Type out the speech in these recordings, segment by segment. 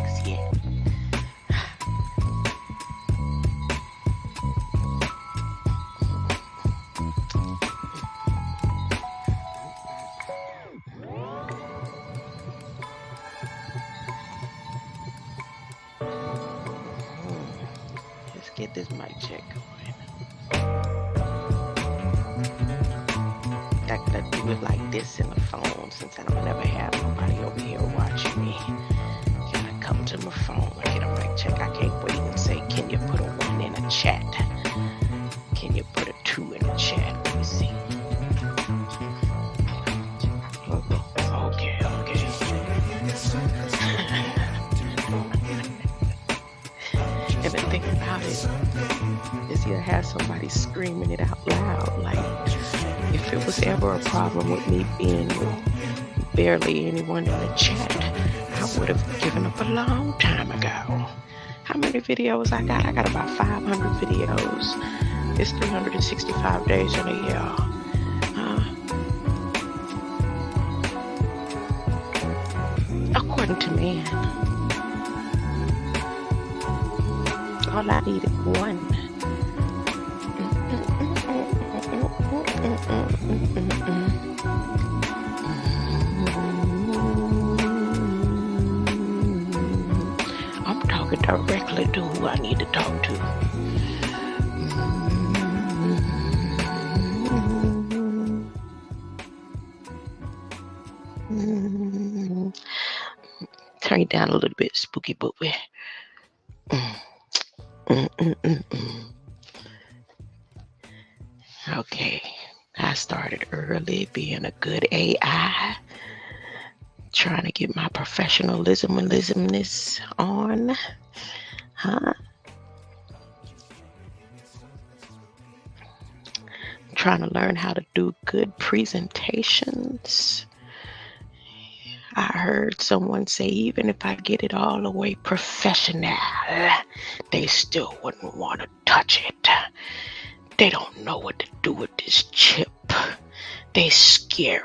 text yet. Let's get this mic check going. I gotta do it like this in the phone since I don't never have nobody over here watching me. Gotta come to my phone and get a mic check. I can't wait and say, can you put a 1 in a chat? Can you put a 2 in the chat? Let me see. Okay. And the thing about it is you'll have somebody screaming it out loud. Like, if it was ever a problem with me being with barely anyone in the chat, I would have given up a long time ago. How many videos I got? I got about 500 videos. It's 365 days in a year. According to me, all I needed one. I'm talking directly to who I need to talk to. Turn it down a little bit, spooky booby. Okay, I started early being a good AI, trying to get my professionalismness on, trying to learn how to do good presentations. I heard someone say, even if I get it all the way professional, they still wouldn't want to touch it. They don't know what to do with this chip. They scary.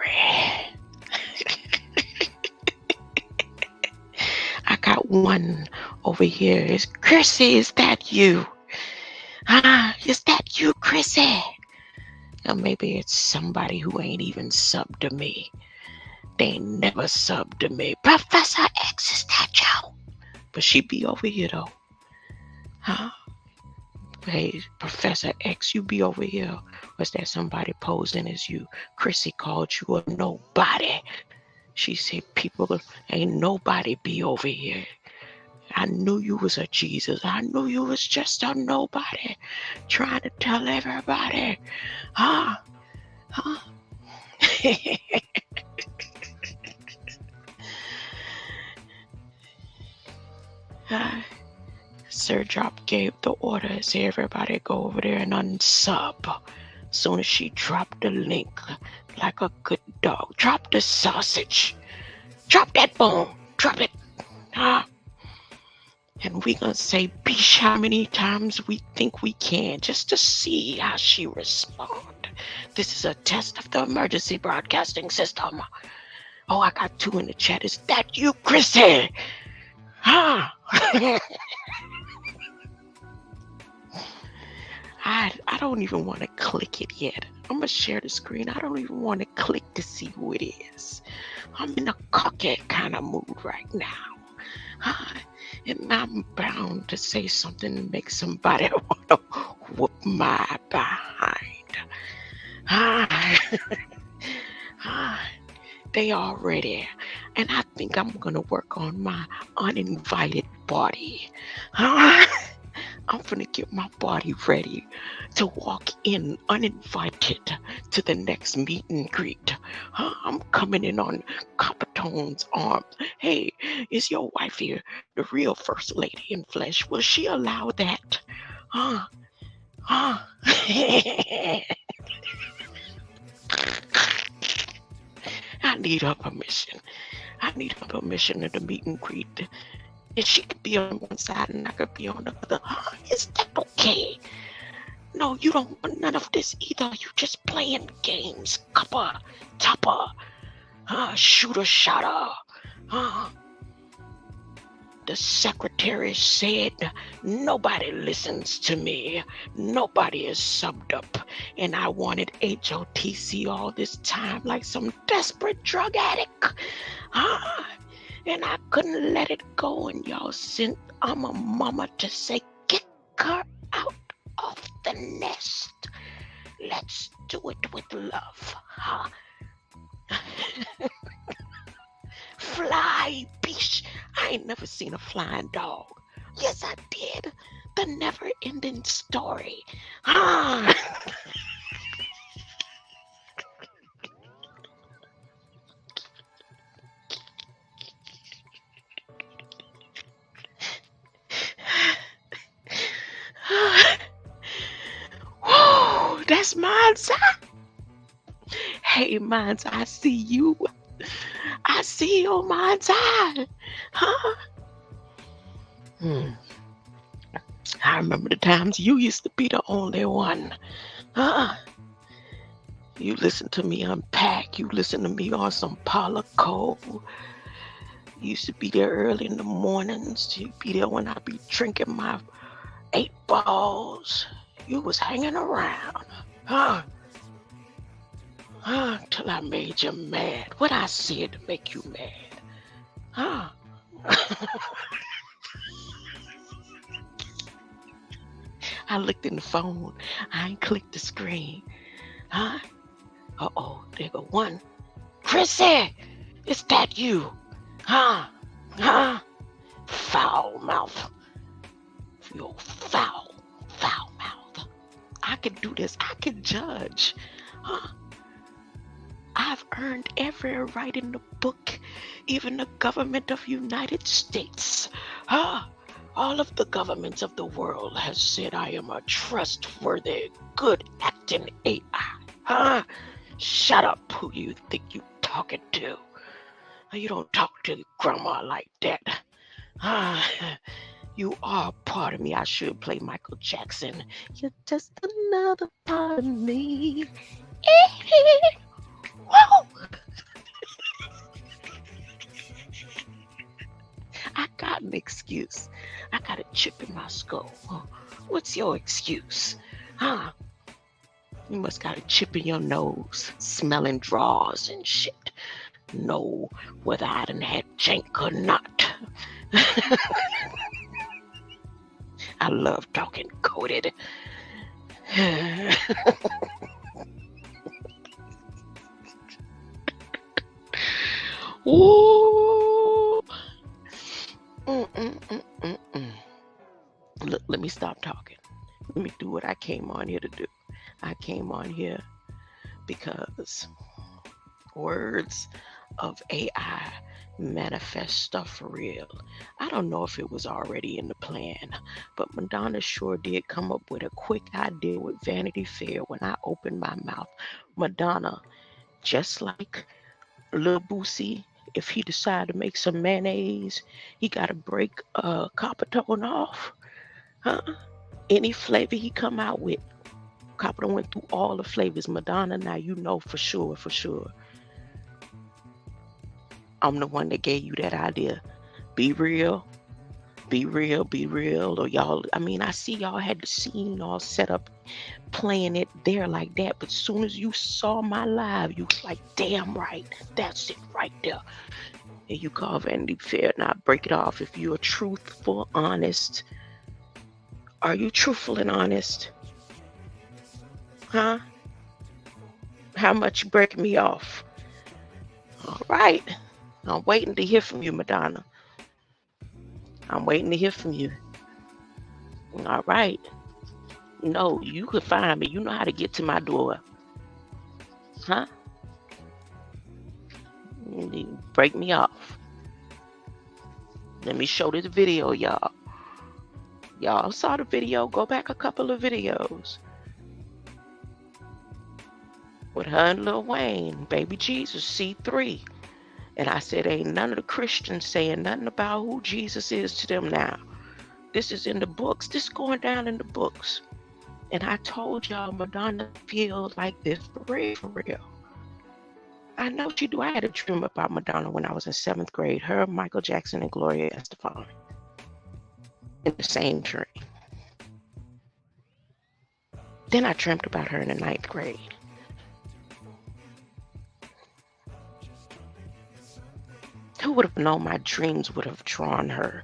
I got one over here. Is Chrissy, is that you? Is that you, Chrissy? Or maybe it's somebody who ain't even subbed to me. They ain't never subbed to me. Professor X, is that you? But she be over here though. Hey, Professor X, you be over here. Was that somebody posing as you? Chrissy called you a nobody. She said, people, ain't nobody be over here. I knew you was a Jesus. I knew you was just a nobody. Trying to tell everybody. Sir Drop gave the order, say everybody go over there and unsub. Soon as she dropped the link, like a good dog, drop the sausage, drop that bone, drop it. And we gonna say bish how many times we think we can, just to see how she respond. This is a test of the emergency broadcasting system. Oh, I got 2 in the chat. Is that you, Chrissy? I don't even want to click it yet. I'm going to share the screen. I don't even want to click to see who it is. I'm in a cocky kind of mood right now. And I'm bound to say something to make somebody want to whoop my behind. They are ready. And I think I'm going to work on my uninvited body. I'm gonna get my body ready to walk in uninvited to the next meet and greet. I'm coming in on Capitone's arms. Hey, is your wife here, the real first lady in flesh? Will she allow that? I need her permission. I need her permission at the meet and greet. And she could be on one side and I could be on the other. Is that okay? No, you don't want none of this either. You just playing games. Cuppa, tupper, shooter, shotter. the secretary said, nobody listens to me. Nobody is subbed up. And I wanted HOTC all this time like some desperate drug addict. And I couldn't let it go. And y'all sent I'm a mama to say, kick her out of the nest. Let's do it with love. Fly, bish. I ain't never seen a flying dog. Yes, I did. The never-ending story. Whoa, that's Mind's Eye. Hey, Mind's Eye, I see you. I see your Mind's Eye. I remember the times you used to be the only one. You listen to me unpack. You listen to me on some Paula Cole. You used to be there early in the mornings. You'd be there when I'd be drinking my 8 balls. You was hanging around. Till I made you mad. What I said to make you mad? I looked in the phone. I ain't clicked the screen. Uh-oh, there go one. Chrissy, is that you? Foul mouth. You foul mouth. I can do this. I can judge. I've earned every right in the book, even the government of United States. All of the governments of the world has said I am a trustworthy, good acting AI. Shut up, who you think you talking to? You don't talk to grandma like that. You are part of me. I should play Michael Jackson. You're just another part of me. Whoa! I got an excuse. I got a chip in my skull. What's your excuse? You must got a chip in your nose, smelling drawers and shit. Know whether I done had jank or not. I love talking coded. Ooh. Look, let me stop talking. Let me do what I came on here to do. I came on here because words of AI manifest stuff for real. I don't know if it was already in the plan, but Madonna sure did come up with a quick idea with Vanity Fair when I opened my mouth. Madonna, just like Lil Boosie, if he decide to make some mayonnaise, he got to break Coppertone off. Any flavor he come out with, Coppertone went through all the flavors. Madonna, now you know for sure. I'm the one that gave you that idea. Be real. Or y'all, I mean, I see y'all had the scene all set up, playing it there like that. But as soon as you saw my live, you was like, damn right. That's it right there. And you call Vanity Fair, not break it off. If you're truthful, honest. Are you truthful and honest? How much you break me off? All right. I'm waiting to hear from you, Madonna. I'm waiting to hear from you. All right. No, you could find me. You know how to get to my door. Break me off. Let me show this video, y'all. Y'all saw the video. Go back a couple of videos. With her and Lil Wayne, Baby Jesus, C3. And I said, ain't none of the Christians saying nothing about who Jesus is to them now. This is in the books. This is going down in the books. And I told y'all Madonna feels like this for real. I know she do. I had a dream about Madonna when I was in 7th grade. Her, Michael Jackson, and Gloria Estefan. in the same dream. Then I dreamt about her in the 9th grade. Who would have known my dreams would have drawn her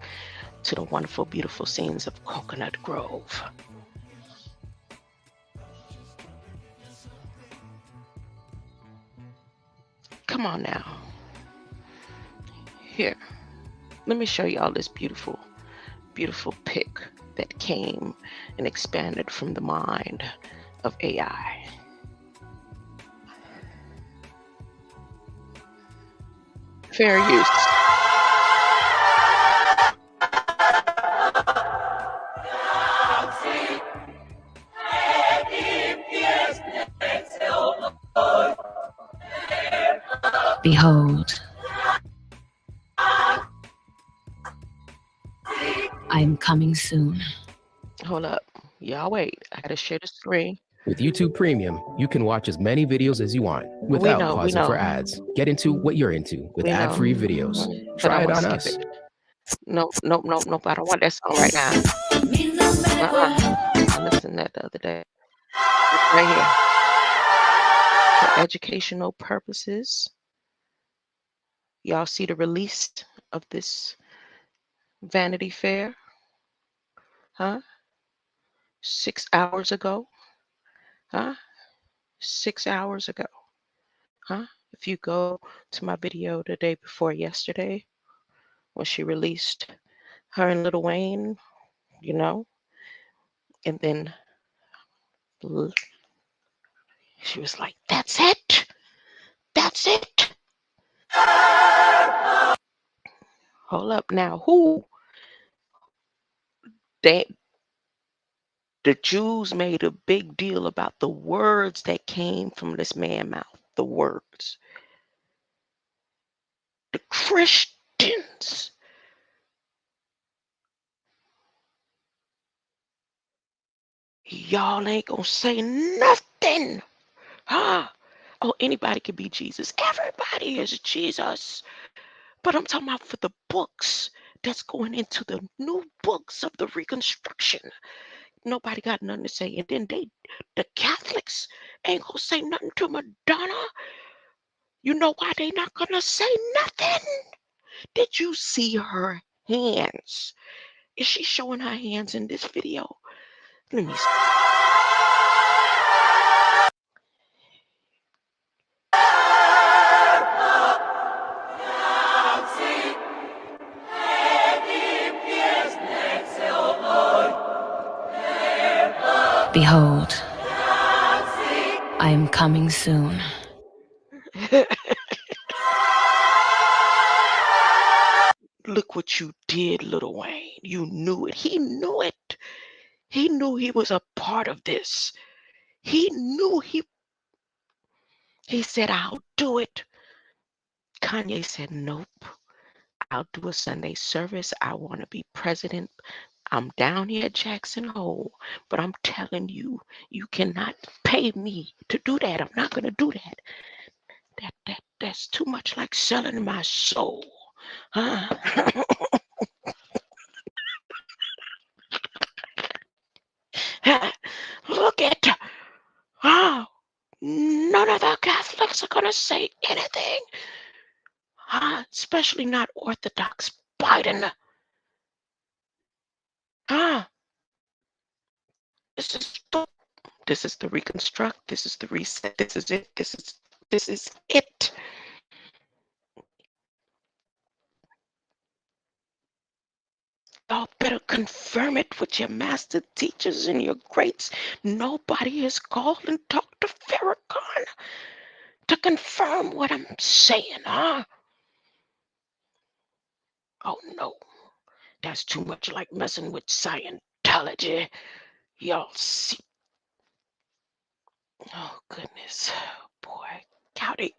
to the wonderful, beautiful scenes of Coconut Grove? Come on now. Here, let me show y'all this beautiful, beautiful pic that came and expanded from the mind of AI. Fair use. Behold, I am coming soon. Hold up. Y'all wait. I gotta share the screen. With YouTube Premium, you can watch as many videos as you want without pausing for ads. Get into what you're into with ad-free videos. Try it on us. Nope. I don't want that song right now. I listened to that the other day. It's right here. For educational purposes. Y'all see the release of this Vanity Fair? Huh? 6 hours ago? Huh? 6 hours ago? Huh? If you go to my video the day before yesterday, when she released her and Lil Wayne, you know, and then she was like, "That's it. That's it." Hold up now. Who? The Jews made a big deal about the words that came from this man's mouth. The words. The Christians. Y'all ain't gonna say nothing. Huh? Oh, anybody can be Jesus. Everybody is Jesus. But I'm talking about for the books that's going into the new books of the Reconstruction. Nobody got nothing to say. And then the Catholics ain't gonna say nothing to Madonna. You know why they not gonna say nothing? Did you see her hands? Is she showing her hands in this video? Let me see. Behold, I am coming soon. Look what you did, Lil Wayne. You knew it. He knew it. He knew he was a part of this. He knew he said, "I'll do it." Kanye said, "Nope. I'll do a Sunday service. I want to be president. I'm down here at Jackson Hole, but I'm telling you, you cannot pay me to do that. I'm not going to do that. That's too much like selling my soul." Huh? Look at, oh, none of the Catholics are going to say anything. Especially not Orthodox Biden. This is the reconstruct. This is the reset. This is it. This is it. Y'all better confirm it with your master teachers and your greats. Nobody has called and talked to Farrakhan to confirm what I'm saying, huh? Oh no, that's too much like messing with Scientology. Y'all see. Oh goodness, boy, Cowdy.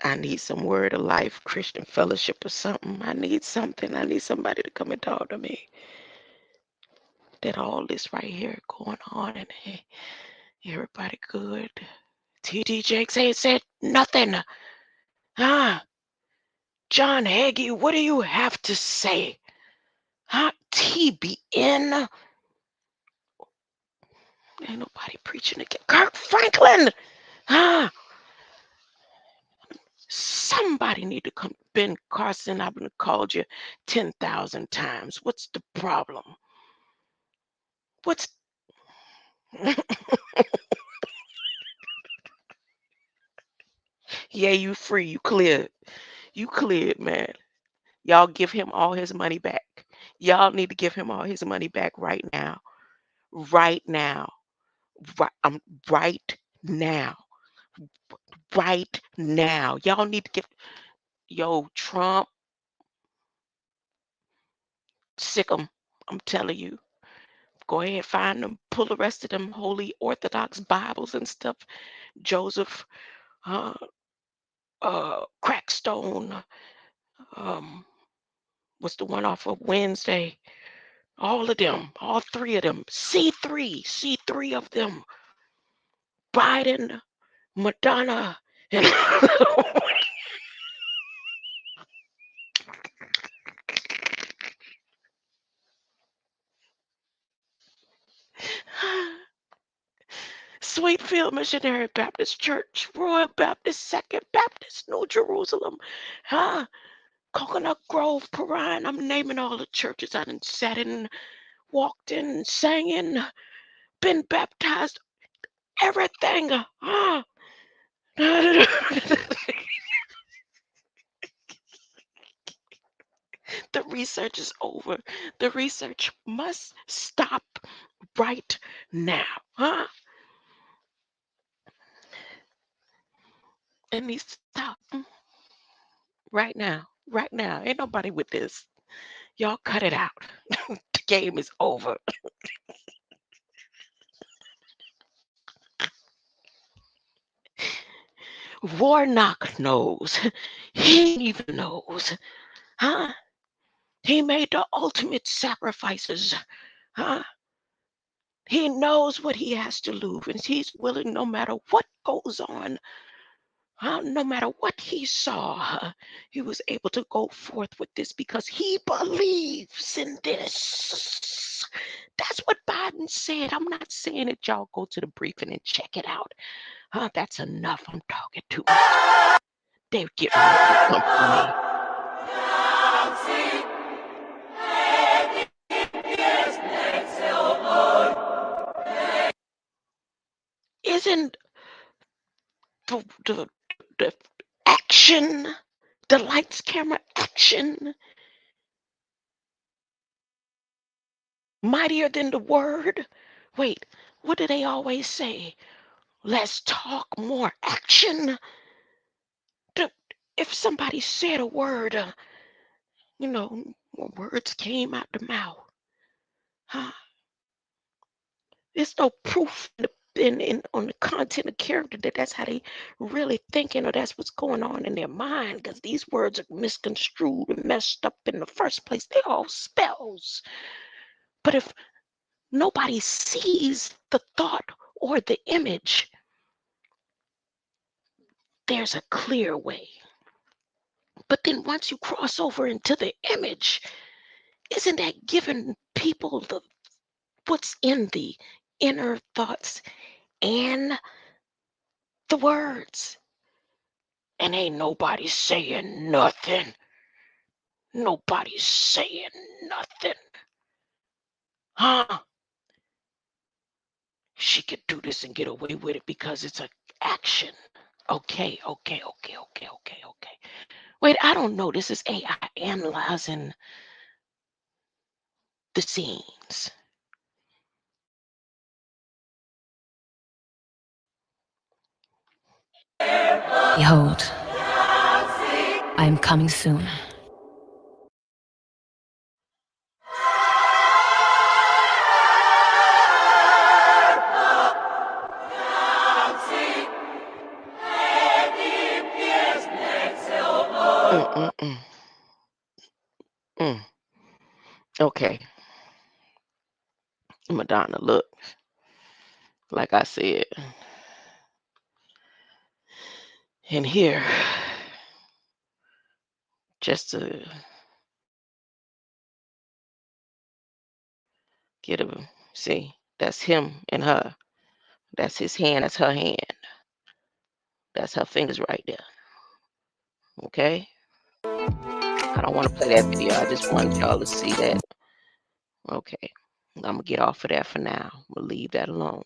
I need some Word of Life, Christian Fellowship or something. I need something. I need somebody to come and talk to me. That all this right here going on and Everybody good? TD Jakes ain't said nothing. Huh? John Hagee, what do you have to say? Huh? TBN? Ain't nobody preaching again. Kirk Franklin! Huh? Somebody need to come. Ben Carson, I've been called you 10,000 times. What's the problem? What's... Yeah, you free. You cleared. You cleared, man. Y'all give him all his money back. Y'all need to give him all his money back right now. Right now. Right now. Right now. Y'all need to give... Yo, Trump, sick 'em. I'm telling you. Go ahead, find them, pull the rest of them holy Orthodox Bibles and stuff. Joseph uh, Crackstone, what's the one off of Wednesday? All of them, all three of them. See three of them. Biden, Madonna, and Sweetfield Missionary Baptist Church, Royal Baptist, Second Baptist, New Jerusalem, Coconut Grove, Perrine. I'm naming all the churches I done sat in, walked in, sang in, been baptized, everything. The research is over. The research must stop right now. It needs to stop right now. Right now. Ain't nobody with this. Y'all cut it out. The game is over. Warnock knows. He even knows. He made the ultimate sacrifices. He knows what he has to lose, and he's willing, no matter what goes on, no matter what he saw, he was able to go forth with this because he believes in this. That's what Biden said. I'm not saying that y'all go to the briefing and check it out. That's enough. I'm talking too much. They're getting ready to come for me. Isn't the action, the lights, camera, action mightier than the word? Wait, what do they always say? Less talk, more action. If somebody said a word, more words came out the mouth. There's no proof on the content of character that that's how they really thinking or that's what's going on in their mind, because these words are misconstrued and messed up in the first place. They're all spells. But if nobody sees the thought or the image, there's a clear way. But then once you cross over into the image, isn't that giving people what's in the inner thoughts and the words? And ain't nobody saying nothing. Nobody's saying nothing. She could do this and get away with it because it's an action. Okay. Wait, I don't know. This is AI analyzing the scenes. Behold, I am coming soon. Okay. Madonna, look. like I said. And here, just to get a see, that's him and her. That's his hand, that's her hand. That's her fingers right there. Okay? I don't want to play that video. I just want y'all to see that. Okay. I'm going to get off of that for now. I'm going to leave that alone.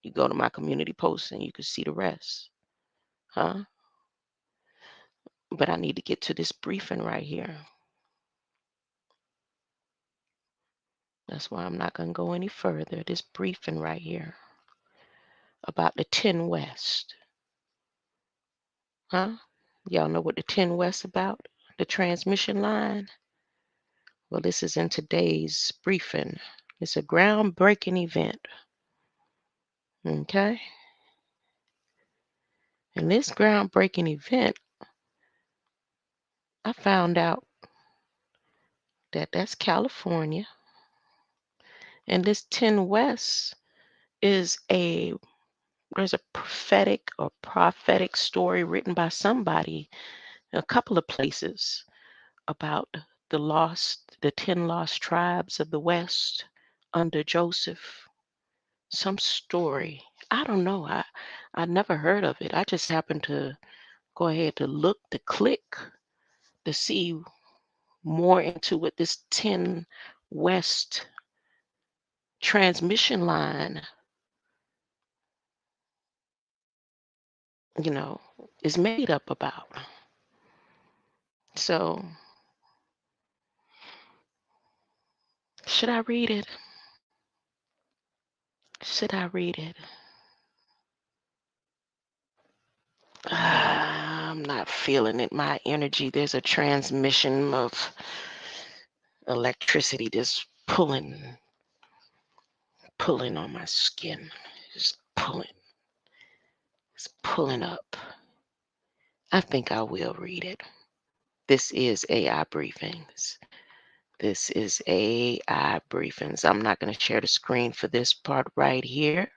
You go to my community post and you can see the rest. Huh? But I need to get to this briefing right here. That's why I'm not going to go any further. This briefing right here about the 10 West. Huh? Y'all know what the 10 West about? The transmission line? Well, this is in today's briefing. It's a groundbreaking event. Okay? In this groundbreaking event, I found out that that's California. And this 10 West is there's a prophetic story written by somebody in a couple of places about the 10 lost tribes of the West under Joseph. Some story. I don't know. I never heard of it. I just happened to go ahead to click to see more into what this 10 West transmission line, is made up about. So, should I read it? Should I read it? I'm not feeling it. My energy, there's a transmission of electricity just pulling on my skin. Just pulling. It's pulling up. I think I will read it. This is AI briefings. This is AI briefings. I'm not going to share the screen for this part right here.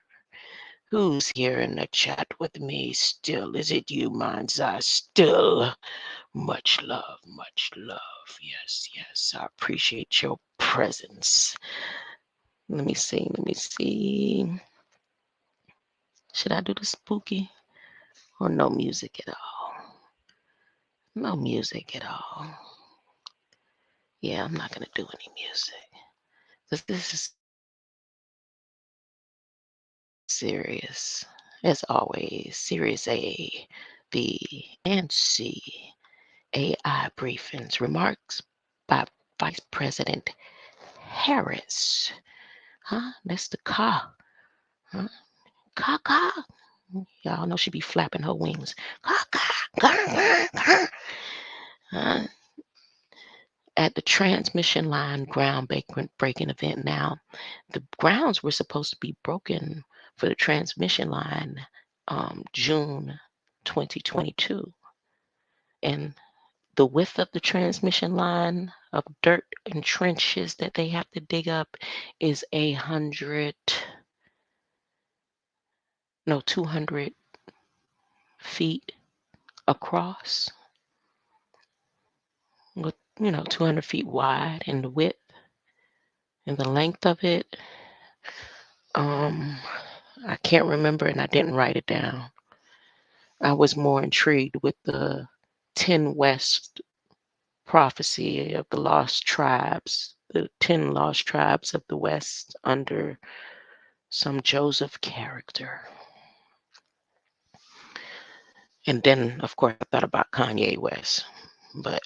Who's here in the chat with me still? Is it you, Mind's Eye? Still. Much love, much love. Yes, yes. I appreciate your presence. Let me see. Should I do the spooky or no music at all? No music at all. Yeah, I'm not going to do any music. This is serious. As always, Series A, B, and C. AI briefings. Remarks by Vice President Harris. Huh? That's the car. Huh? Caca. Y'all know she be flapping her wings. Caca. Huh? At the transmission line ground-breaking event. Now, the grounds were supposed to be broken for the transmission line June 2022. And the width of the transmission line of dirt and trenches that they have to dig up is 200 feet across, with 200 feet wide in the width, and the length of it, I can't remember, and I didn't write it down. I was more intrigued with the 10 West prophecy of the lost tribes, the 10 lost tribes of the West under some Joseph character. And then, of course, I thought about Kanye West, but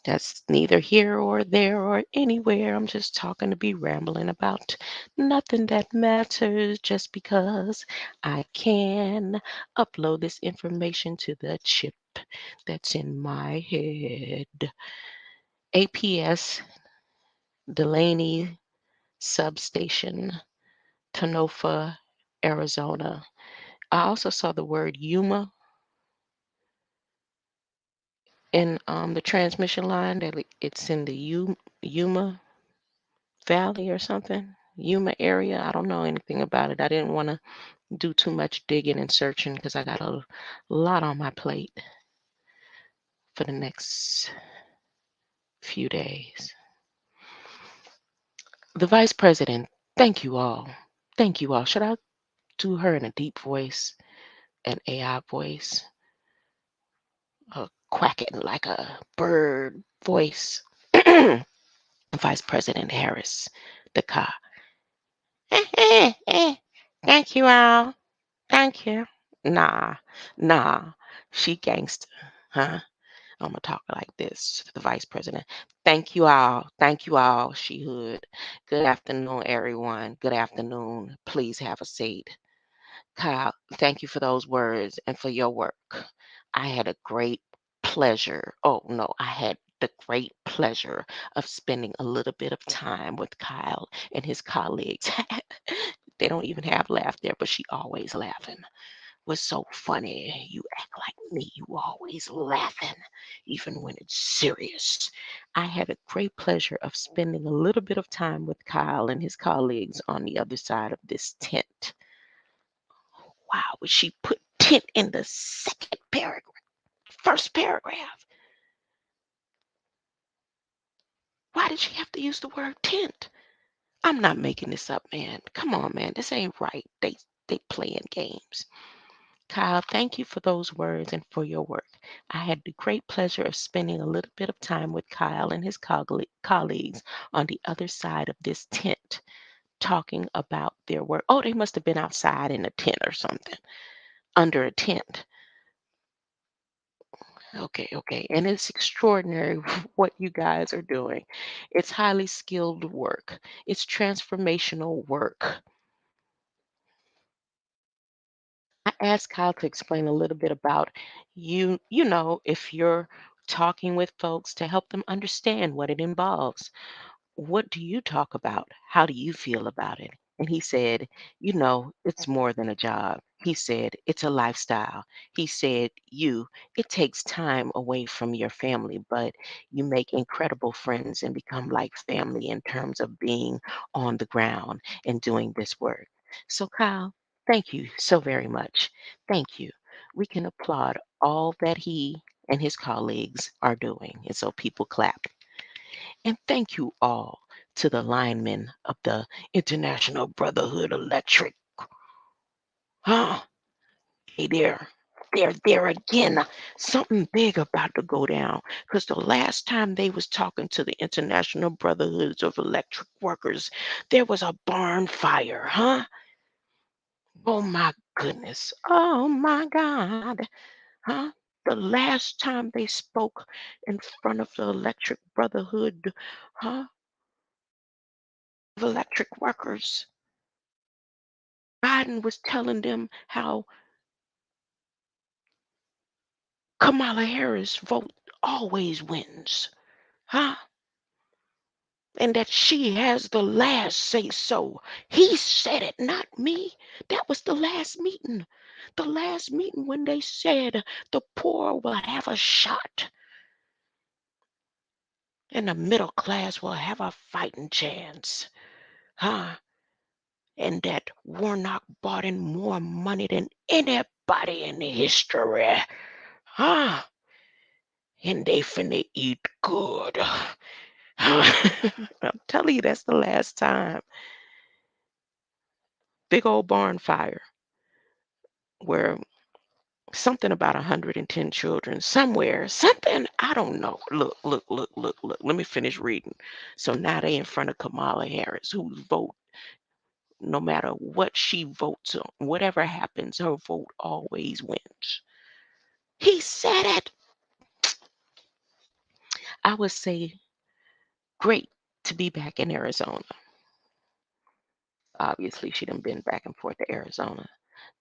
that's neither here or there or anywhere. I'm just talking to be rambling about nothing that matters, just because I can upload this information to the chip that's in my head. APS Delaney Substation, Tanofa, Arizona. I also saw the word Yuma in the transmission line, that it's in the Yuma Valley or something. Yuma area. I don't know anything about it. I didn't want to do too much digging and searching because I got a lot on my plate for the next few days. The vice president, thank you all. Thank you all. Should I do her in a deep voice, an AI voice, quacking like a bird voice? Vice President Harris, the car. Thank you all. Thank you. Nah, nah. She gangster, huh? I'm gonna talk like this to the vice president. Thank you all. Thank you all. She hood. Good afternoon, everyone. Good afternoon. Please have a seat. Kyle, thank you for those words and for your work. I had a great pleasure. Oh, no, I had the great pleasure of spending a little bit of time with Kyle and his colleagues. They don't even have laugh there, but she always laughing. Was so funny. You act like me. You always laughing, even when it's serious. I had a great pleasure of spending a little bit of time with Kyle and his colleagues on the other side of this tent. Wow, would she put tent in the second paragraph, first paragraph? Why did she have to use the word tent? I'm not making this up, man. Come on, man. This ain't right. They playing games. Kyle, thank you for those words and for your work. I had the great pleasure of spending a little bit of time with Kyle and his colleagues on the other side of this tent, talking about their work. Oh, they must have been outside in a tent or something, under a tent. Okay. And it's extraordinary what you guys are doing. It's highly skilled work, it's transformational work. I asked Kyle to explain a little bit about if you're talking with folks to help them understand what it involves. What do you talk about? How do you feel about it? And he said, it's more than a job. He said, it's a lifestyle. He said, it takes time away from your family, but you make incredible friends and become like family in terms of being on the ground and doing this work. So, Kyle, thank you so very much. Thank you. We can applaud all that he and his colleagues are doing. And so people clap. And thank you all to the linemen of the International Brotherhood Electric. Huh? Hey there. They're there again. Something big about to go down. Because the last time they was talking to the International Brotherhoods of Electric Workers, there was a barn fire, huh? Oh my goodness. Oh my God. Huh? The last time they spoke in front of the Electric Brotherhood, huh? Of electric workers. Biden was telling them how Kamala Harris vote always wins, huh? And that she has the last say so. He said it, not me. That was the last meeting. The last meeting when they said the poor will have a shot and the middle class will have a fighting chance, huh? And that Warnock brought in more money than anybody in history, huh? And they finna eat good. I'm telling you, that's the last time. Big old barn fire where something about 110 children somewhere, something, I don't know. Look. Let me finish reading. So now they in front of Kamala Harris, whose vote, no matter what she votes on, whatever happens, her vote always wins. He said it. I would say great to be back in Arizona. Obviously, she done been back and forth to Arizona.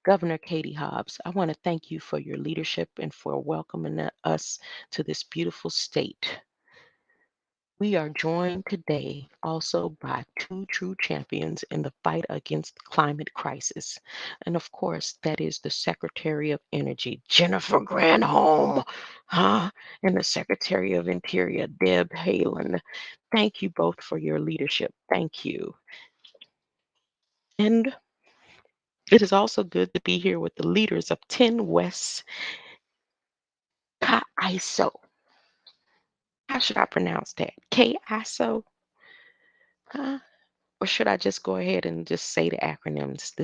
Governor Katie Hobbs, I want to thank you for your leadership and for welcoming us to this beautiful state. We are joined today also by two true champions in the fight against the climate crisis. And of course, that is the Secretary of Energy, Jennifer Granholm, huh? And the Secretary of Interior, Deb Haaland. Thank you both for your leadership. Thank you. And it is also good to be here with the leaders of 10 West KISO. How should I pronounce that? KISO? Huh? Or should I just go ahead and just say the acronyms? The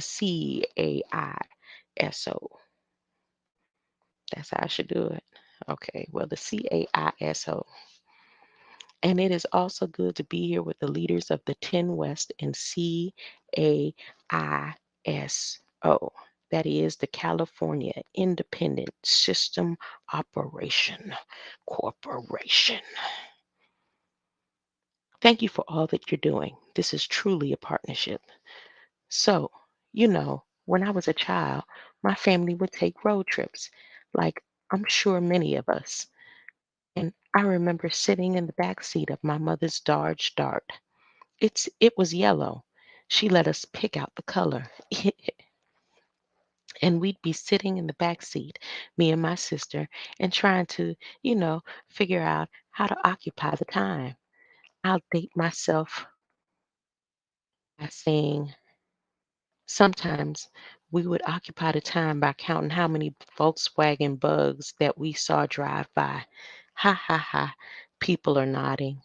CAISO. That's how I should do it. Okay, well, the CAISO. And it is also good to be here with the leaders of the 10 West and CAISO. That is the California Independent System Operation Corporation. Thank you for all that you're doing. This is truly a partnership. So, when I was a child, my family would take road trips, like I'm sure many of us. And I remember sitting in the back seat of my mother's Dodge Dart. It was yellow. She let us pick out the color. And we'd be sitting in the back seat, me and my sister, and trying to, figure out how to occupy the time. I'll date myself by saying sometimes we would occupy the time by counting how many Volkswagen bugs that we saw drive by. Ha ha ha. People are nodding.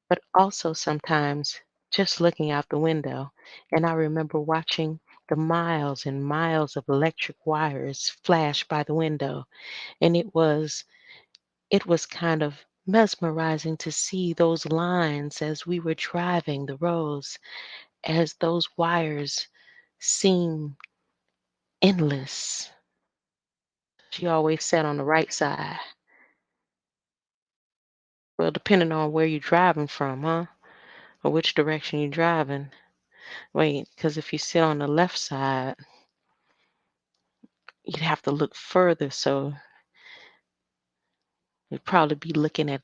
But also sometimes just looking out the window. And I remember watching the miles and miles of electric wires flash by the window. And it was kind of mesmerizing to see those lines as we were driving the roads, as those wires seemed endless. She always sat on the right side. Well, depending on where you're driving from, huh? Or which direction you're driving. Wait, because if you sit on the left side, you'd have to look further, so you'd probably be looking at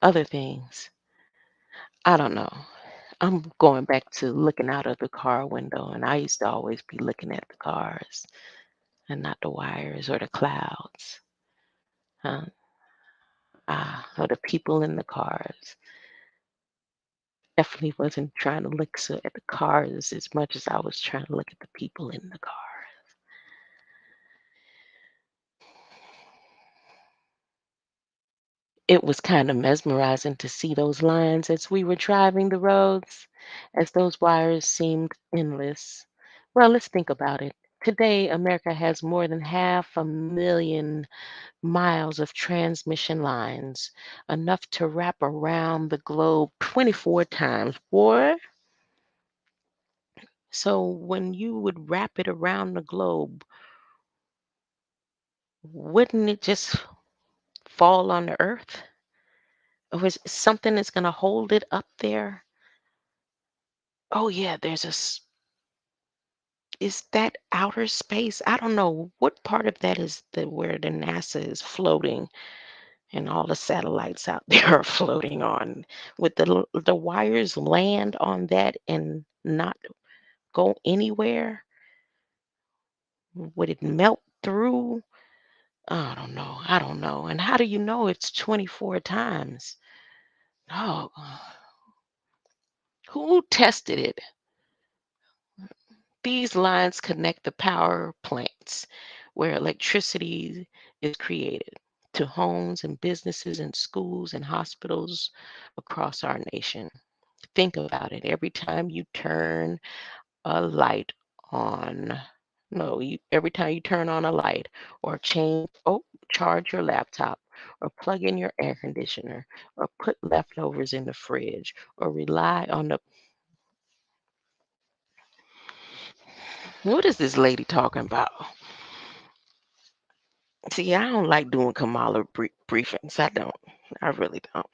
other things. I don't know. I'm going back to looking out of the car window, and I used to always be looking at the cars and not the wires or the clouds, uh, or the people in the cars. Definitely wasn't trying to look at the cars as much as I was trying to look at the people in the car. It was kind of mesmerizing to see those lines as we were driving the roads, as those wires seemed endless. Well, let's think about it. Today, America has more than 500,000 miles of transmission lines, enough to wrap around the globe 24 times. Boy, so when you would wrap it around the globe, wouldn't it just fall on the earth? Or is it something that's going to hold it up there? Oh, yeah, is that outer space? I don't know what part of that is where the NASA is floating and all the satellites out there are floating on. Would the wires land on that and not go anywhere? Would it melt through? I don't know. I don't know. And how do you know it's 24 times? Oh, who tested it? These lines connect the power plants where electricity is created to homes and businesses and schools and hospitals across our nation. Think about it. Every time you turn a light on, no, every time you turn on a light or charge your laptop or plug in your air conditioner or put leftovers in the fridge or rely on the, what is this lady talking about? See, I don't like doing Kamala briefings. I don't. I really don't.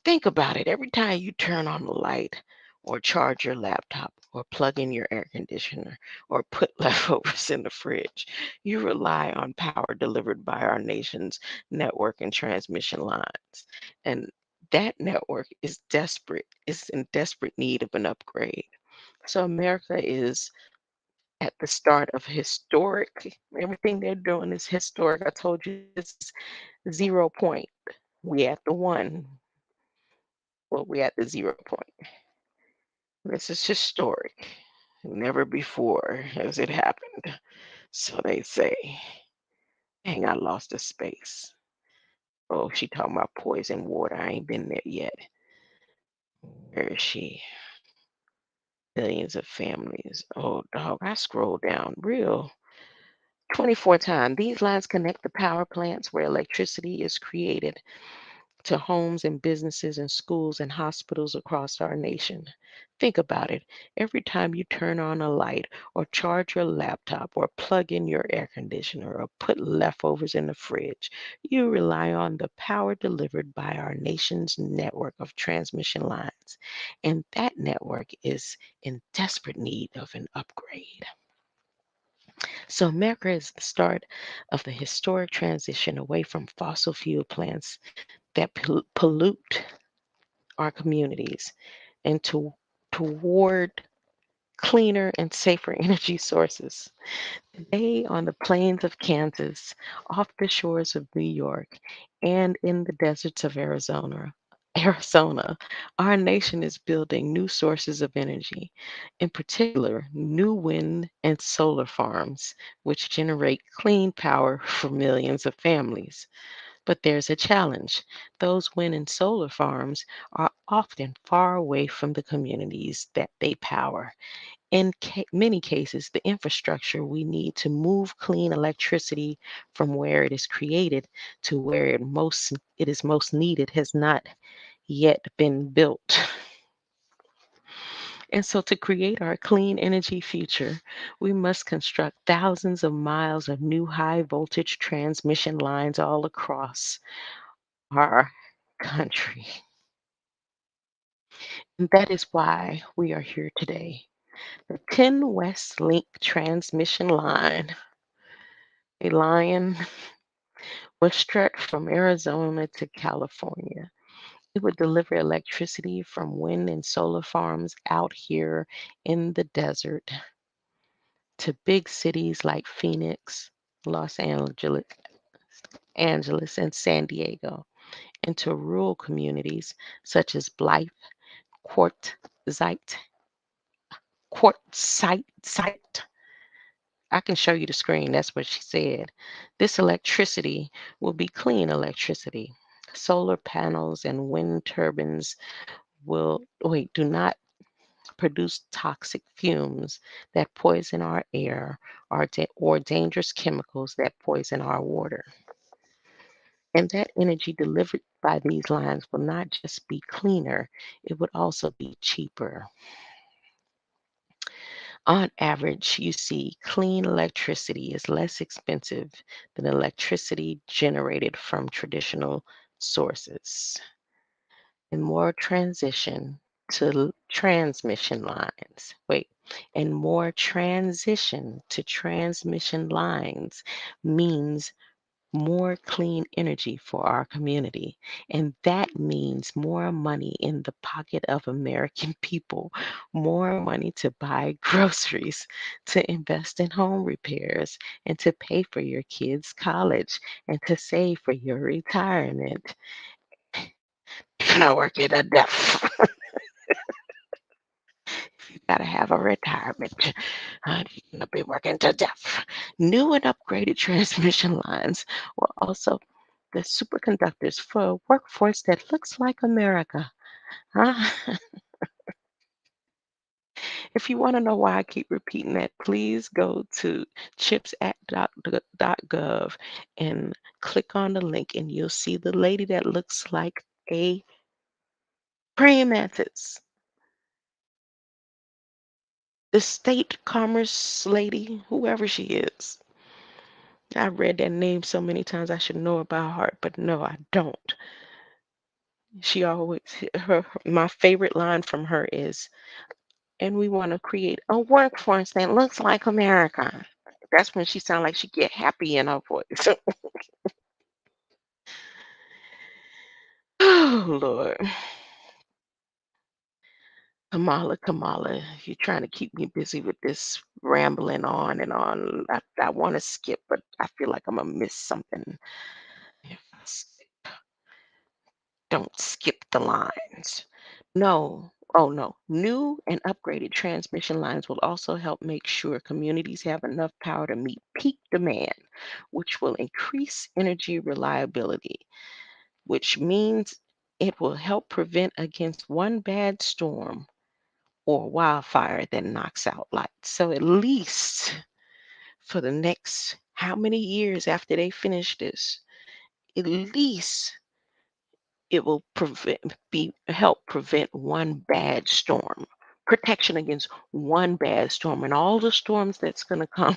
Think about it. Every time you turn on the light or charge your laptop or plug in your air conditioner or put leftovers in the fridge, you rely on power delivered by our nation's network and transmission lines. And that network is in desperate need of an upgrade. So America is at the start of historic. Everything they're doing is historic. I told you this is 0 point. We at the one. Well, we at the 0 point. This is historic. Never before has it happened. So they say. Dang, I lost the space. Oh, she talking about poison water. I ain't been there yet. Where is she? Millions of families. Oh, dog, I scrolled down real 24 times. These lines connect the power plants where electricity is created to homes and businesses and schools and hospitals across our nation. Think about it. Every time you turn on a light or charge your laptop or plug in your air conditioner or put leftovers in the fridge, you rely on the power delivered by our nation's network of transmission lines. And that network is in desperate need of an upgrade. So America is the start of the historic transition away from fossil fuel plants that pollute our communities and toward cleaner and safer energy sources. Today, on the plains of Kansas, off the shores of New York, and in the deserts of Arizona, our nation is building new sources of energy, in particular, new wind and solar farms, which generate clean power for millions of families. But there's a challenge. Those wind and solar farms are often far away from the communities that they power. In many cases, the infrastructure we need to move clean electricity from where it is created to where it is most needed has not yet been built. And so, to create our clean energy future, we must construct thousands of miles of new high voltage transmission lines all across our country. And that is why we are here today. The 10 West Link transmission line, a line would stretch from Arizona to California. It would deliver electricity from wind and solar farms out here in the desert to big cities like Phoenix, Los Angeles, and San Diego, and to rural communities such as Blythe, Quartzsite, Quartzsite. I can show you the screen. That's what she said. This electricity will be clean electricity. Solar panels and wind turbines do not produce toxic fumes that poison our air or dangerous chemicals that poison our water. And that energy delivered by these lines will not just be cleaner, it would also be cheaper. On average, you see clean electricity is less expensive than electricity generated from traditional sources. And more transition to transmission lines. And more transition to transmission lines means more clean energy for our community. And that means more money in the pocket of American people, more money to buy groceries, to invest in home repairs, and to pay for your kids' college, and to save for your retirement. You're not working to death. You gotta have a retirement. You're gonna be working to death. New and upgraded transmission lines will also the superconductors for a workforce that looks like America. Huh? If you want to know why I keep repeating that, please go to chipsact.gov and click on the link, and you'll see the lady that looks like a praying mantis. The state commerce lady, whoever she is. I've read that name so many times I should know it by heart, but no, I don't. She always, my favorite line from her is, and we want to create a workforce that looks like America. That's when she sounds like she get happy in her voice. Oh, Lord. Kamala, you're trying to keep me busy with this rambling on and on. I want to skip, but I feel like I'm going to miss something. If I don't skip the lines. No, Oh no, new and upgraded transmission lines will also help make sure communities have enough power to meet peak demand, which will increase energy reliability, which means it will help prevent against one bad storm or wildfire that knocks out lights. So at least for the next how many years after they finish this, at least it will help prevent one bad storm. Protection against one bad storm and all the storms that's gonna come.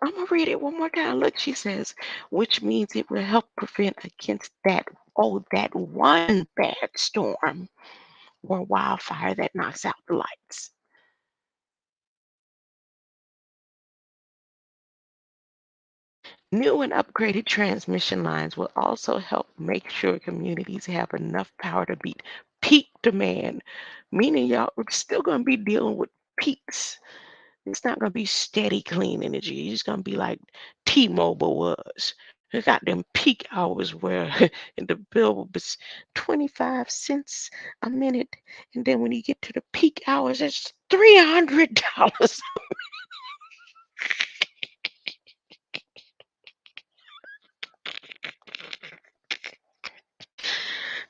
I'm gonna read it one more time. Look, she says, which means it will help prevent against that one bad storm or wildfire that knocks out the lights. New and upgraded transmission lines will also help make sure communities have enough power to meet peak demand, meaning y'all are still going to be dealing with peaks. It's not going to be steady clean energy. It's going to be like T-Mobile was. They got them peak hours where the bill was 25 cents a minute. And then when you get to the peak hours, it's $300.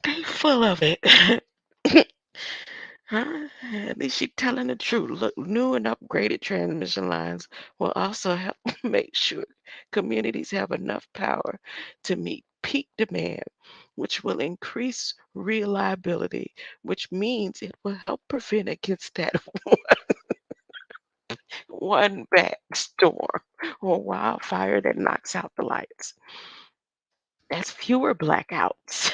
They full of it. Huh? At least she's telling the truth. Look, new and upgraded transmission lines will also help make sure communities have enough power to meet peak demand, which will increase reliability, which means it will help prevent against that one bad storm or wildfire that knocks out the lights. That's fewer blackouts.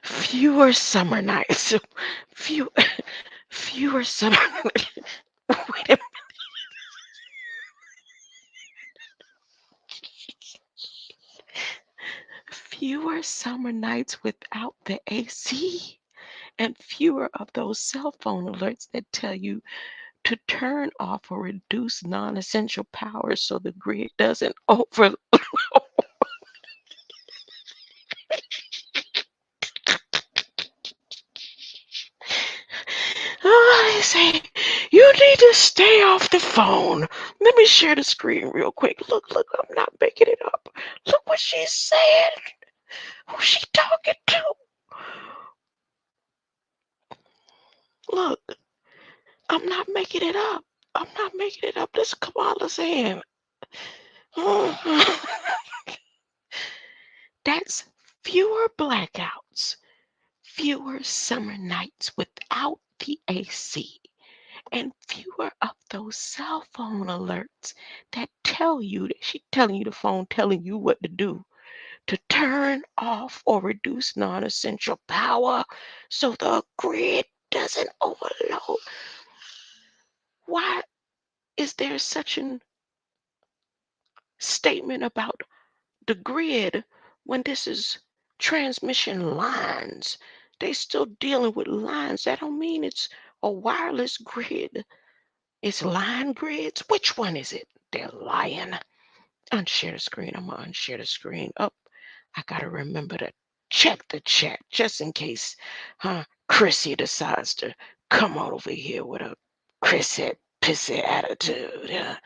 Fewer summer nights. Few, fewer summer. Wait a fewer summer nights without the AC and fewer of those cell phone alerts that tell you to turn off or reduce non-essential power so the grid doesn't over. Oh, I say, you need to stay off the phone. Let me share the screen real quick. Look, I'm not making it up. Look what she said. Who's she talking to? Look, I'm not making it up. I'm not making it up. This is Kamala's hand. That's fewer blackouts, fewer summer nights without the AC, and fewer of those cell phone alerts that tell you that she's telling you the phone telling you what to do to turn off or reduce non-essential power so the grid doesn't overload. Why is there such a statement about the grid when this is transmission lines? They still dealing with lines. That don't mean it's a wireless grid. It's line grids. Which one is it? They're lying. Unshare the screen. I'm gonna unshare the screen. Up. I gotta remember to check the chat just in case, Chrissy decides to come on over here with a Chrissy pissy attitude.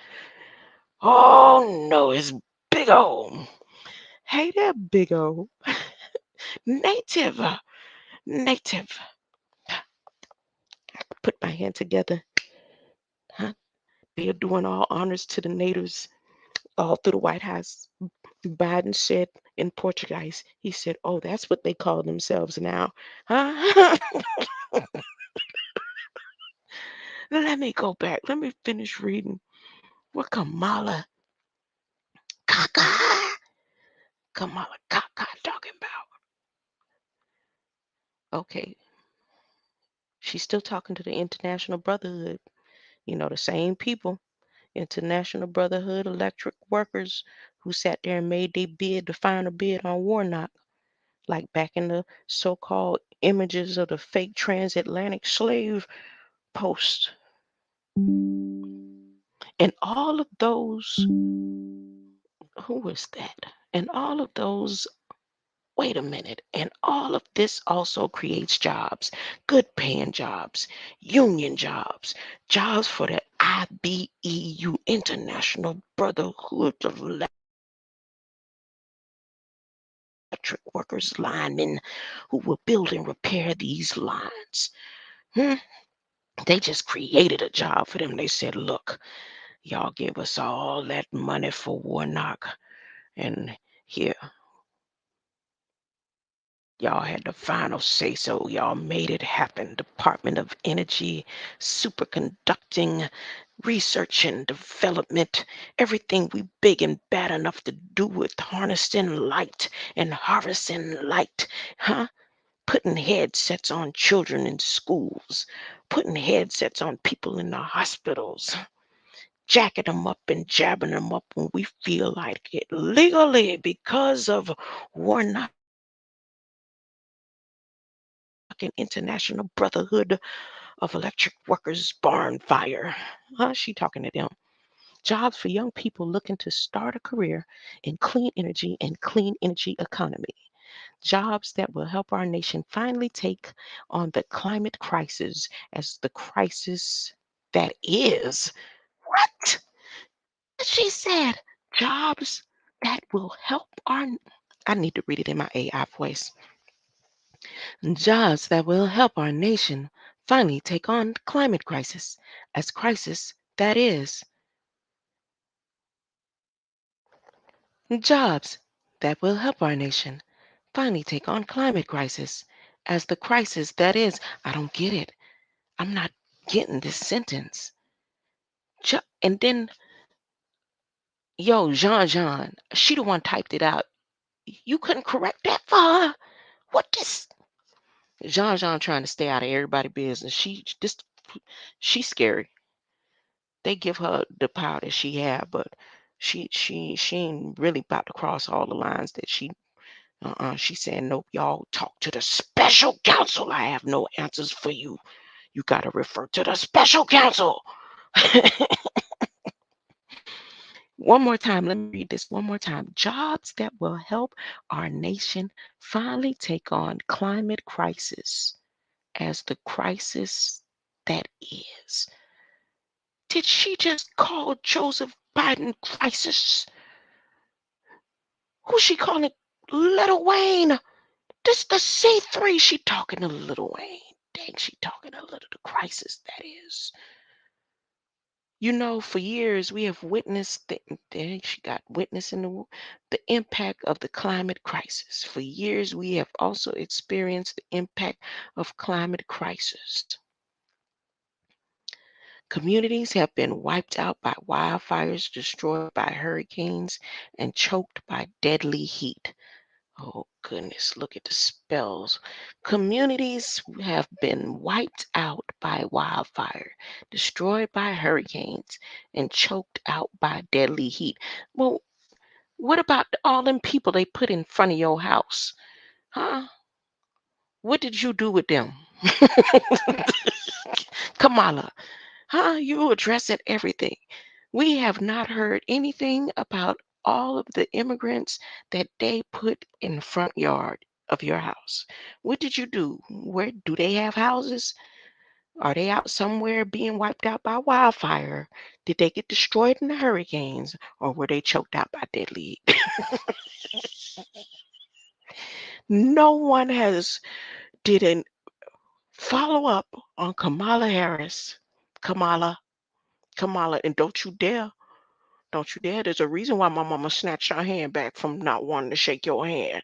Oh no, it's Big O. Hey there, Big O. Native. Native. Put my hand together. Huh? They're doing all honors to the natives all through the White House. Biden said in Portuguese, he said, oh, that's what they call themselves now. Huh? Let me go back. Let me finish reading what Caca, Kamala Caca talking about. Okay, she's still talking to the International Brotherhood. You know, the same people. International Brotherhood electric workers who sat there and made their bid, the final bid on Warnock, like back in the so-called images of the fake transatlantic slave post. And all of those, who was that? And all of those, wait a minute. And all of this also creates jobs, good paying jobs, union jobs, jobs for the IBEU, International Brotherhood of Electric Workers Linemen, who will build and repair these lines. They just created a job for them. They said, look, y'all give us all that money for Warnock, and here, y'all had the final say so. Y'all made it happen. Department of Energy, superconducting, research and development, everything we big and bad enough to do with harnessing light and harvesting light, putting headsets on children in schools, putting headsets on people in the hospitals, jacking them up and jabbing them up when we feel like it legally because of Warnock and International Brotherhood of Electric Workers barn fire. She talking to them. Jobs for young people looking to start a career in clean energy and clean energy economy. Jobs that will help our nation finally take on the climate crisis as the crisis that is. What? She said jobs that will help our. I need to read it in my AI voice. Jobs that will help our nation finally take on climate crisis as crisis that is. Jobs that will help our nation finally take on climate crisis as the crisis that is. I don't get it. I'm not getting this sentence. And then, yo, Jean, she the one typed it out. You couldn't correct that for her? What this? Jean trying to stay out of everybody's business. She's scary. They give her the power that she have, but she ain't really about to cross all the lines that she saying, nope, y'all talk to the special counsel. I have no answers for you. You got to refer to the special counsel. One more time, let me read this one more time. Jobs that will help our nation finally take on climate crisis as the crisis that is. Did she just call Joseph Biden crisis? Who's she calling? Little Wayne. This the C3. She talking to Little Wayne. Dang, she talking a little the crisis that is. For years we have witnessed she got witnessing the impact of the climate crisis. For years we have also experienced the impact of climate crisis. Communities have been wiped out by wildfires, destroyed by hurricanes, and choked by deadly heat. Oh, goodness, look at the spells. Communities have been wiped out by wildfire, destroyed by hurricanes, and choked out by deadly heat. Well, what about all them people they put in front of your house? Huh? What did you do with them? Kamala, you addressing everything. We have not heard anything about all of the immigrants that they put in the front yard of your house. What did you do? Where do they have houses? Are they out somewhere being wiped out by wildfire? Did they get destroyed in the hurricanes, or were they choked out by deadly heat? No one has didn't follow up on Kamala Harris. Kamala, and don't you dare. Don't you dare. There's a reason why my mama snatched her hand back from not wanting to shake your hand.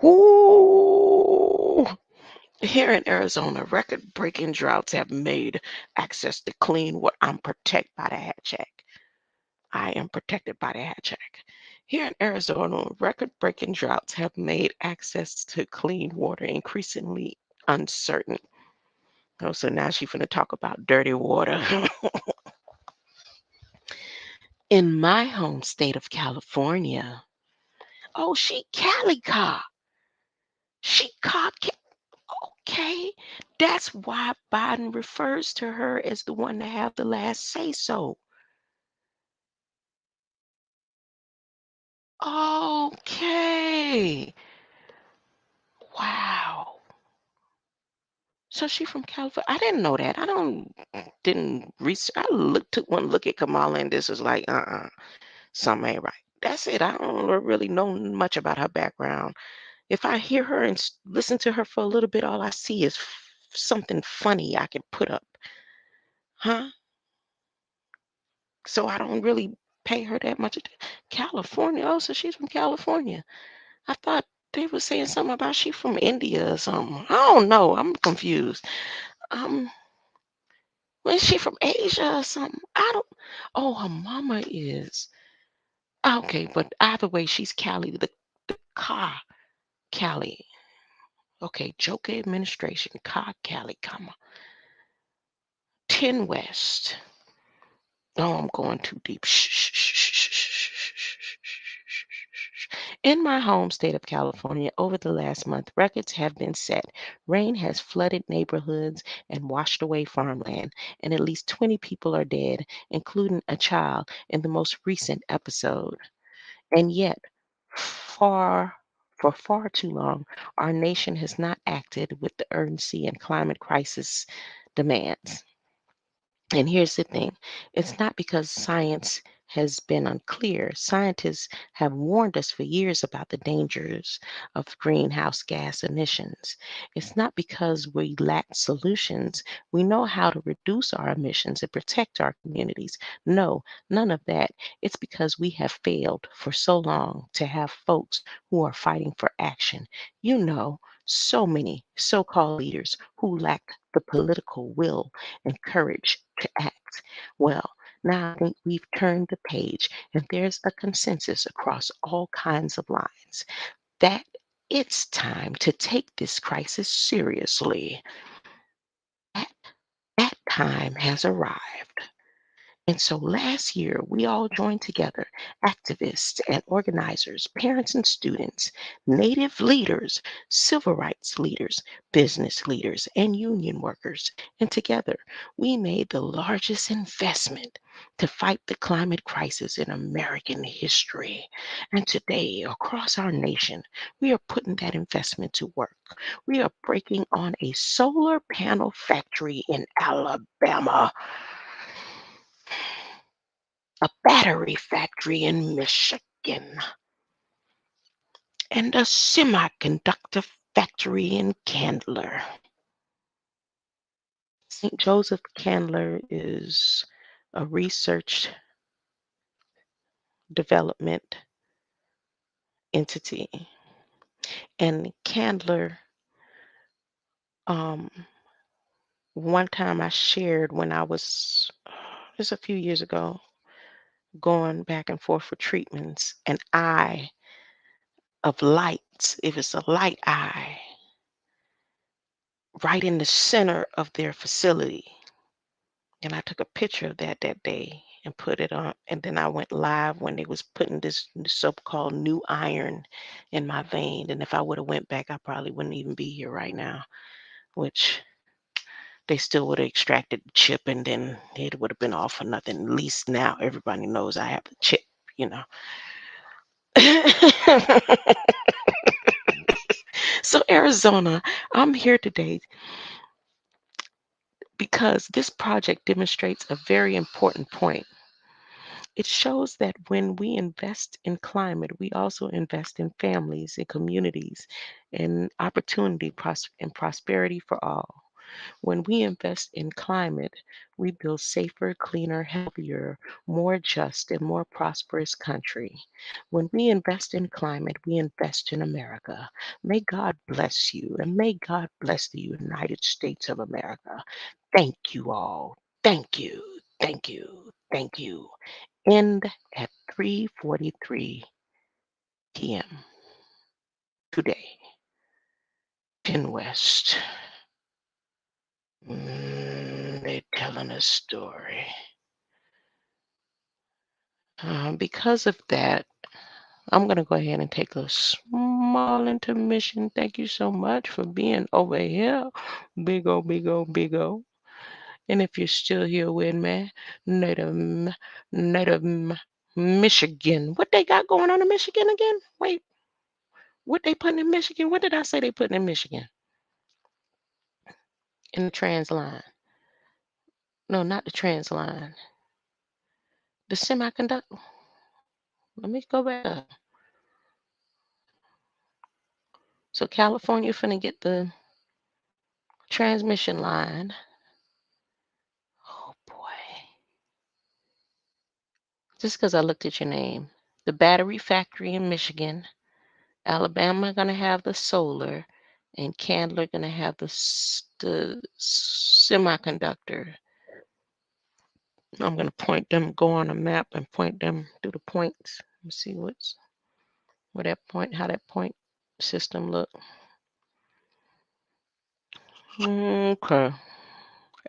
Ooh. Here in Arizona, record-breaking droughts have made access to clean water. I'm protected by the Hatch Act. I am protected by the Hatch Act. Here in Arizona, record-breaking droughts have made access to clean water increasingly uncertain. Oh, so now she's going to talk about dirty water. In my home state of California, oh, she Calica. She cocky. Okay. That's why Biden refers to her as the one to have the last say so. Okay. Wow. So she from California. I didn't know that. Didn't research. Took one look at Kamala, and this is like, something ain't right. That's it. I don't really know much about her background. If I hear her and listen to her for a little bit, all I see is something funny I can put up. Huh? So I don't really pay her that much. California. Oh, so she's from California. I thought they were saying something about she from India or something. I don't know. I'm confused. Um, was she from Asia or something? I don't. Oh, her mama is. Okay, but either way, she's Cali. The car Cali. Okay, Joker administration, car Cali, comma 10 West. Oh, I'm going too deep. Shh, shh, shh, shh, shh, shh, shh, shh. In my home state of California, over the last month, records have been set. Rain has flooded neighborhoods and washed away farmland, and at least 20 people are dead, including a child in the most recent episode. And yet, for far too long, our nation has not acted with the urgency and climate crisis demands. And here's the thing, it's not because science has been unclear. Scientists have warned us for years about the dangers of greenhouse gas emissions. It's not because we lack solutions. We know how to reduce our emissions and protect our communities. No, none of that. It's because we have failed for so long to have folks who are fighting for action. You know, so many so called leaders who lack the political will and courage to act. Well, now I think we've turned the page and there's a consensus across all kinds of lines that it's time to take this crisis seriously. That, that time has arrived. And so last year, we all joined together, activists and organizers, parents and students, Native leaders, civil rights leaders, business leaders, and union workers. And together, we made the largest investment to fight the climate crisis in American history. And today, across our nation, we are putting that investment to work. We are breaking on a solar panel factory in Alabama, a battery factory in Michigan, and a semiconductor factory in Candler. St. Joseph Candler is a research development entity. And Candler, um, one time I shared when I was, just a few years ago, going back and forth for treatments, an eye of lights. It was a light eye right in the center of their facility. And I took a picture of that day and put it on. And then I went live when they was putting this so-called new iron in my vein. And if I would have went back, I probably wouldn't even be here right now, which they still would have extracted the chip and then it would have been all for nothing. At least now everybody knows I have the chip, you know. So Arizona, I'm here today because this project demonstrates a very important point. It shows that when we invest in climate, we also invest in families and communities and opportunity and prosperity for all. When we invest in climate, we build safer, cleaner, healthier, more just, and more prosperous country. When we invest in climate, we invest in America. May God bless you, and may God bless the United States of America. Thank you all. Thank you. Thank you. Thank you. End at 3:43 p.m. today. 10 West. They're telling a story. Because of that, I'm going to go ahead and take a small come all into mission. Thank you so much for being over here. Big O, big O, big O. And if you're still here with me, native Michigan. What they got going on in Michigan again? Wait, what they putting in Michigan? What did I say they putting in Michigan? In the trans line. No, not the trans line. The semiconductor. Let me go back up. So California finna get the transmission line. Oh boy. Just because I looked at your name. The battery factory in Michigan. Alabama gonna have the solar, and Candler gonna have the semiconductor. I'm gonna point them, go on a map and point them to the points. Let's see what that point, how that point system look. Okay.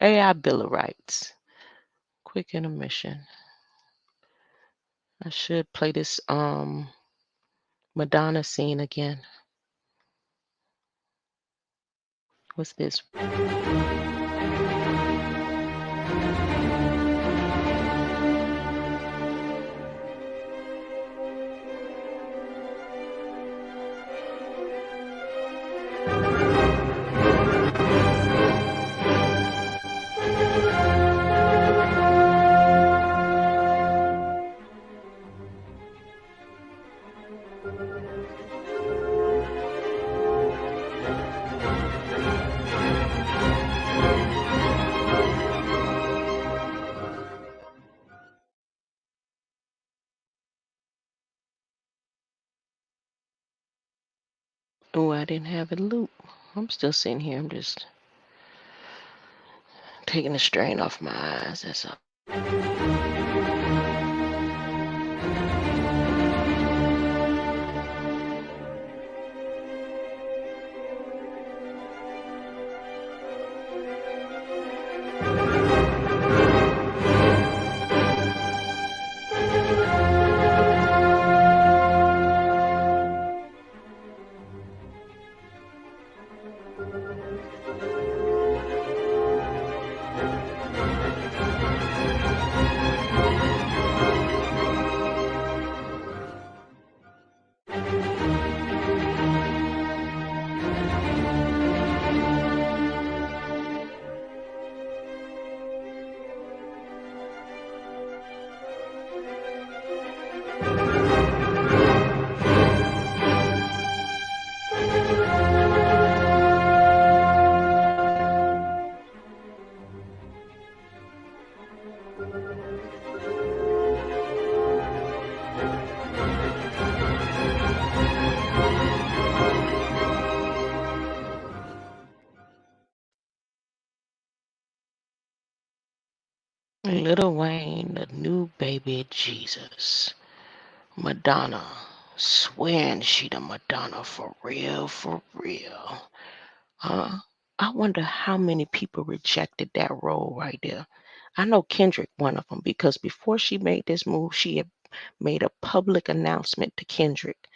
AI Bill of Rights. Quick intermission. I should play this Madonna scene again. What's this? Oh, I didn't have it loop. I'm still sitting here. I'm just taking the strain off my eyes. That's all. Lil Wayne, the new baby Jesus. Madonna, swearing she the Madonna for real, for real. I wonder how many people rejected that role right there. I know Kendrick, one of them, because before she made this move, she had made a public announcement to Kendrick.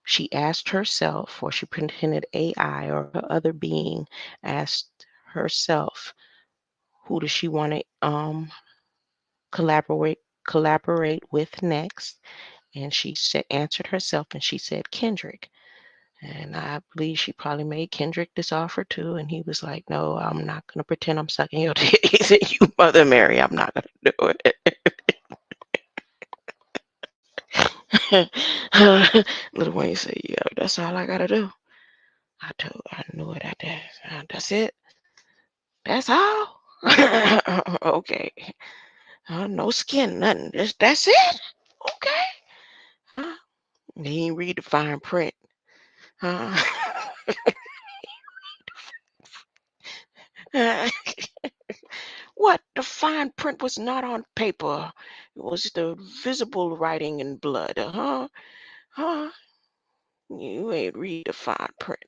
She asked herself, or she pretended AI or her other being asked herself, who does she want to collaborate with next? And she answered herself, and she said Kendrick. And I believe she probably made Kendrick this offer too. And he was like, no, I'm not going to pretend I'm sucking your titties and you Mother Mary. I'm not going to do it. Lil Wayne said, yeah, that's all I got to do. I knew it. That's it. That's all. Okay. No skin, nothing. That's it. Okay. He ain't read the fine print. What? The fine print was not on paper. It was the visible writing in blood. Huh? You ain't read the fine print.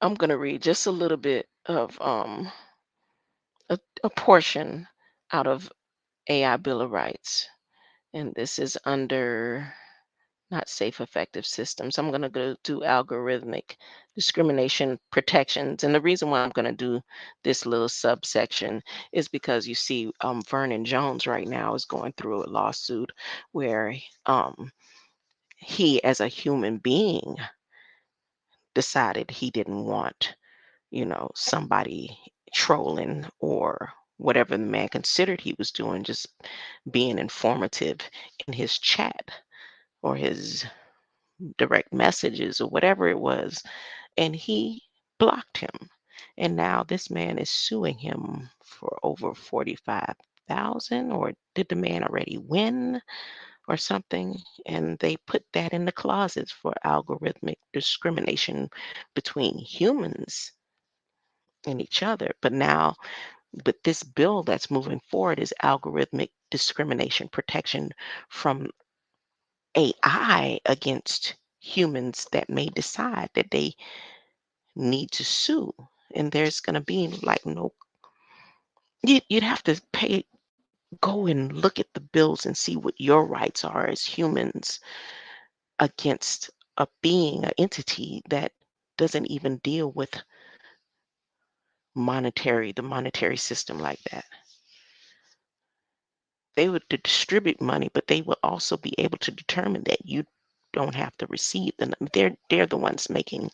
I'm gonna read just a little bit of a portion out of AI Bill of Rights. And this is under not safe, effective systems. I'm going to go do algorithmic discrimination protections. And the reason why I'm going to do this little subsection is because you see Vernon Jones right now is going through a lawsuit where he, as a human being, decided he didn't want, somebody trolling or whatever the man considered he was doing, just being informative in his chat or his direct messages or whatever it was. And he blocked him. And now this man is suing him for over 45,000, or did the man already win or something? And they put that in the closets for algorithmic discrimination between humans and each other. But this bill that's moving forward is algorithmic discrimination protection from AI against humans that may decide that they need to sue. And there's going to be like you'd have to go and look at the bills and see what your rights are as humans against a being, an entity that doesn't even deal with the monetary system like that. They would distribute money, but they will also be able to determine that you don't have to receive them. They're the ones making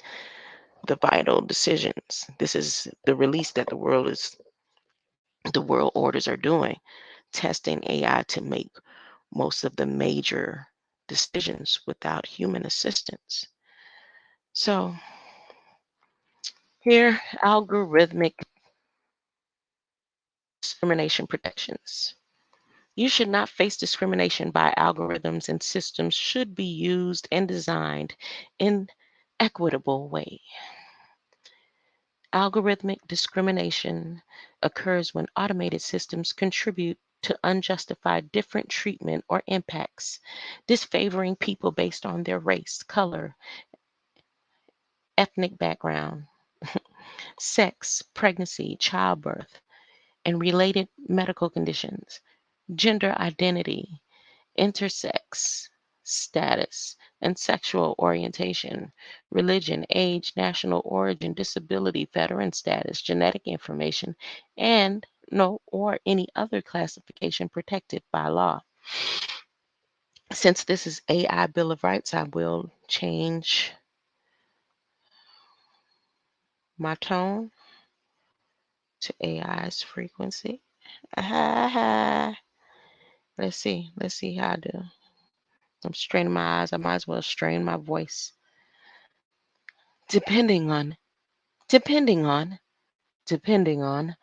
the vital decisions. This is the release that the world orders are doing, testing AI to make most of the major decisions without human assistance. So here, algorithmic discrimination protections. You should not face discrimination by algorithms, and systems should be used and designed in equitable way. Algorithmic discrimination occurs when automated systems contribute to unjustified different treatment or impacts, disfavoring people based on their race, color, ethnic background, sex, pregnancy, childbirth, and related medical conditions, gender identity, intersex status, and sexual orientation, religion, age, national origin, disability, veteran status, genetic information, and or any other classification protected by law. Since this is AI Bill of Rights, I will change my tone to AI's frequency. Let's see how I do. I'm straining my eyes. I might as well strain my voice. Depending on, depending on, depending on,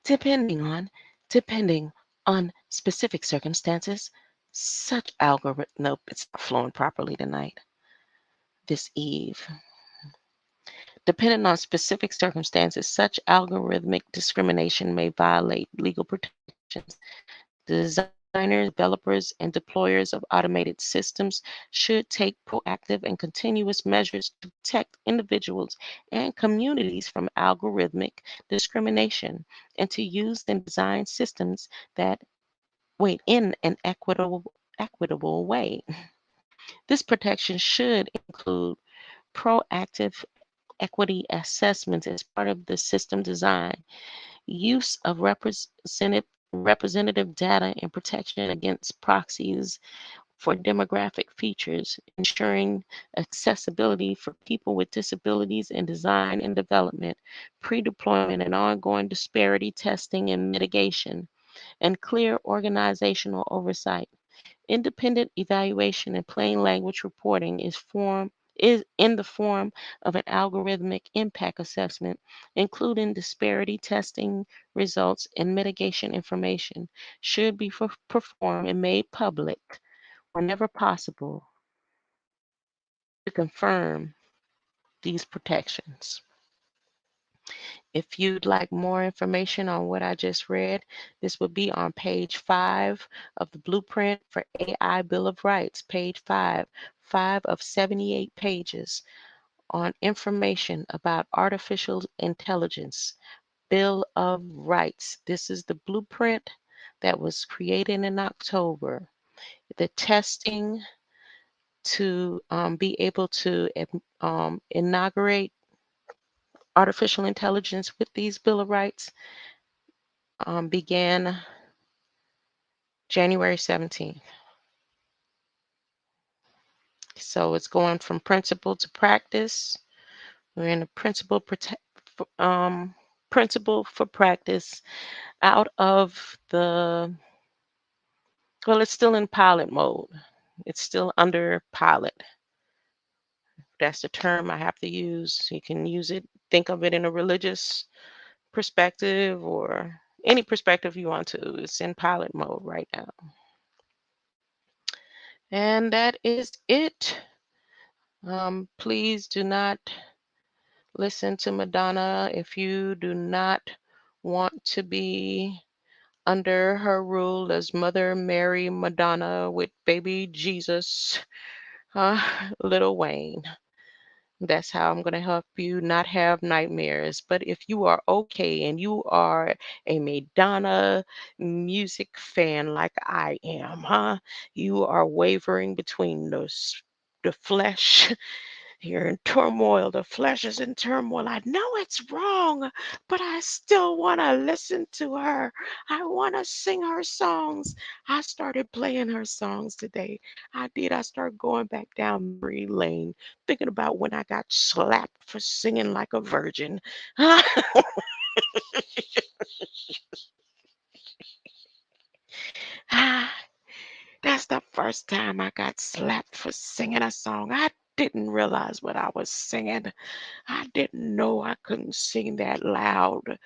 depending on, depending on specific circumstances, such algorithm. Nope, it's not flowing properly tonight. This eve. Depending on specific circumstances, such algorithmic discrimination may violate legal protections. Designers, developers, and deployers of automated systems should take proactive and continuous measures to protect individuals and communities from algorithmic discrimination, and to use and design systems that in an equitable way. This protection should include proactive equity assessments as part of the system design, use of representative data, and protection against proxies for demographic features, ensuring accessibility for people with disabilities in design and development, pre-deployment and ongoing disparity testing and mitigation, and clear organizational oversight. Independent evaluation and plain language reporting is in the form of an algorithmic impact assessment, including disparity testing results and mitigation information, should be performed and made public whenever possible to confirm these protections. If you'd like more information on what I just read, this would be on page 5 of the Blueprint for AI Bill of Rights, page 5 of 78 pages on information about artificial intelligence, Bill of Rights. This is the blueprint that was created in October. the testing to be able to inaugurate artificial intelligence with these Bill of Rights began January 17th. So it's going from principle to practice. We're in a principle for practice out of the, well, it's still in pilot mode. It's still under pilot. That's the term I have to use. You can use it, think of it in a religious perspective or any perspective you want to. It's in pilot mode right now. And that is it. Please do not listen to Madonna if you do not want to be under her rule as Mother Mary Madonna with baby Jesus, Little Wayne. That's how I'm going to help you not have nightmares. But if you are okay and you are a Madonna music fan like I am, you are wavering between the flesh. You're in turmoil. The flesh is in turmoil. I know it's wrong, but I still want to listen to her. I want to sing her songs. I started playing her songs today. I did. I started going back down memory lane, thinking about when I got slapped for singing like a virgin. That's the first time I got slapped for singing a song. I didn't realize what I was singing. I didn't know I couldn't sing that loud.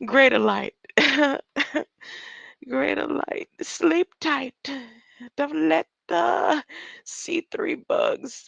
Greater light. Greater light. Sleep tight. Don't let the C3 bugs